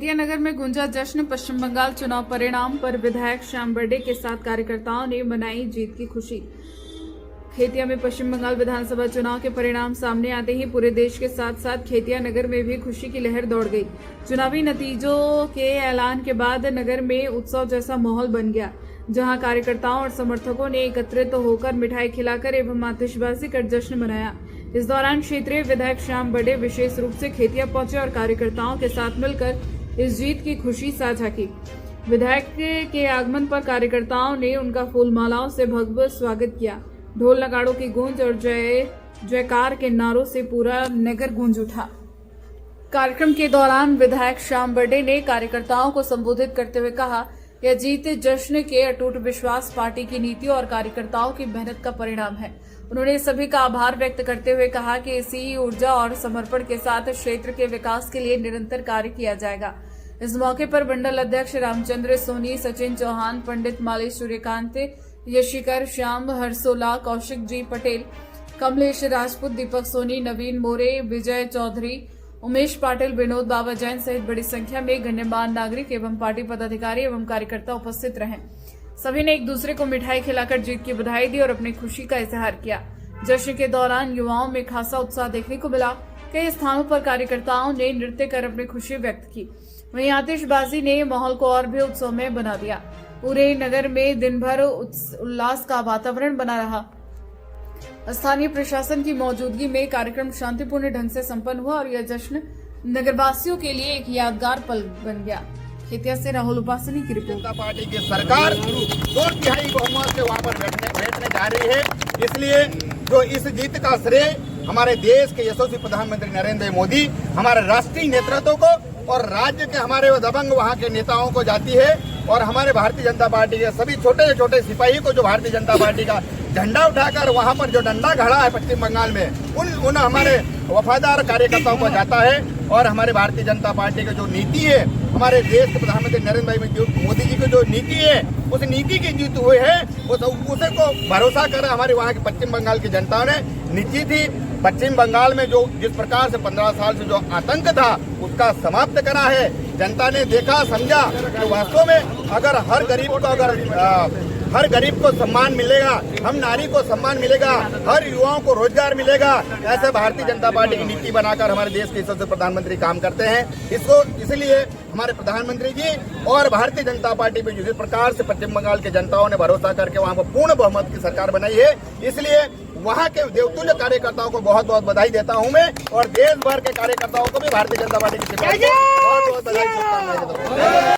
खेतिया नगर में गुंजा जश्न। पश्चिम बंगाल चुनाव परिणाम पर विधायक श्याम बर्डे के साथ कार्यकर्ताओं ने मनाई जीत की खुशी। खेतिया में पश्चिम बंगाल विधानसभा चुनाव के परिणाम सामने आते ही पूरे देश के साथ साथ खेतिया नगर में भी खुशी की लहर दौड़ गई। चुनावी नतीजों के ऐलान के बाद नगर में उत्सव जैसा माहौल बन गया, जहां कार्यकर्ताओं और समर्थकों ने एकत्रित होकर मिठाई खिलाकर एवं आतिशबाजी कर जश्न मनाया। इस दौरान क्षेत्रीय विधायक श्याम बर्डे विशेष रूप से खेतिया पहुंचे और कार्यकर्ताओं के साथ मिलकर इस जीत की खुशी साझा की। विधायक के आगमन पर कार्यकर्ताओं ने उनका फूलमालाओं से भव्य स्वागत किया। ढोल नगाड़ों की गूंज और जय जयकार के नारों से पूरा नगर गूंज उठा। कार्यक्रम के दौरान विधायक श्याम बर्डे ने कार्यकर्ताओं को संबोधित करते हुए कहा, यह जीत जश्न के अटूट विश्वास, पार्टी की नीतियों और कार्यकर्ताओं की मेहनत का परिणाम है। उन्होंने सभी का आभार व्यक्त करते हुए कहा कि इसी ऊर्जा और समर्पण के साथ क्षेत्र के विकास के लिए निरंतर कार्य किया जाएगा। इस मौके पर मंडल अध्यक्ष रामचंद्र सोनी, सचिन चौहान, पंडित माली, सूर्यकांत, यशिकर, श्याम, हरसोला, कौशिक जी पटेल, कमलेश राजपूत, दीपक सोनी, नवीन मोरे, विजय चौधरी, उमेश पाटिल, विनोद बाबा जैन सहित बड़ी संख्या में गण्यमान्य नागरिक एवं पार्टी पदाधिकारी एवं कार्यकर्ता उपस्थित रहे। सभी ने एक दूसरे को मिठाई खिलाकर जीत की बधाई दी और अपनी खुशी का इजहार किया। जश्न के दौरान युवाओं में खासा उत्साह देखने को मिला। कई स्थानों पर कार्यकर्ताओं ने नृत्य कर अपनी खुशी व्यक्त की। वहीं आतिशबाजी ने माहौल को और भी उत्सवमय बना दिया। पूरे नगर में दिन भर उल्लास का वातावरण बना रहा। स्थानीय प्रशासन की मौजूदगी में कार्यक्रम शांतिपूर्ण ढंग से संपन्न हुआ और यह जश्न नगरवासियों के लिए एक यादगार पल बन गया। खेतिया से राहुल उपासनी की रिपोर्ट। जनता पार्टी की सरकार 2/3 बहुमत से वहां पर बैठने जा रही है। इसलिए जो इस जीत का श्रेय हमारे देश के यशस्वी प्रधानमंत्री नरेंद्र मोदी, हमारे राष्ट्रीय नेतृत्व को और राज्य के हमारे दबंग वहां के नेताओं को जाती है। और हमारे भारतीय जनता पार्टी के सभी छोटे छोटे सिपाही को जो भारतीय जनता पार्टी का झंडा उठाकर वहां पर जो डंडा खड़ा है पश्चिम बंगाल में, उन हमारे वफादार कार्यकर्ताओं को जाता है। और हमारे भारतीय जनता पार्टी की जो नीति है, हमारे देश के प्रधानमंत्री नरेंद्र भाई मोदी जी की जो नीति है, उस नीति की जीत हुई है। उसे को भरोसा कर हमारे वहाँ के पश्चिम बंगाल की जनता ने नीति थी। पश्चिम बंगाल में जो जिस प्रकार से 15 साल से जो आतंक था, उसका समाप्त करा है। जनता ने देखा, समझा कि वास्तव में अगर हर गरीब को सम्मान मिलेगा, हम नारी को सम्मान मिलेगा, हर युवाओं को रोजगार मिलेगा, ऐसे भारतीय जनता पार्टी की नीति बनाकर हमारे देश के सबसे प्रधानमंत्री काम करते हैं। इसलिए हमारे प्रधानमंत्री जी और भारतीय जनता पार्टी पे जिस प्रकार से पश्चिम बंगाल के जनताओं ने भरोसा करके वहां पर पूर्ण बहुमत की सरकार बनाई है, इसलिए वहां के देवतुल्य कार्यकर्ताओं को बहुत बहुत बधाई देता हूं मैं। और देश भर के कार्यकर्ताओं को भी भारतीय जनता पार्टी की बहुत बहुत बधाई देता हूं।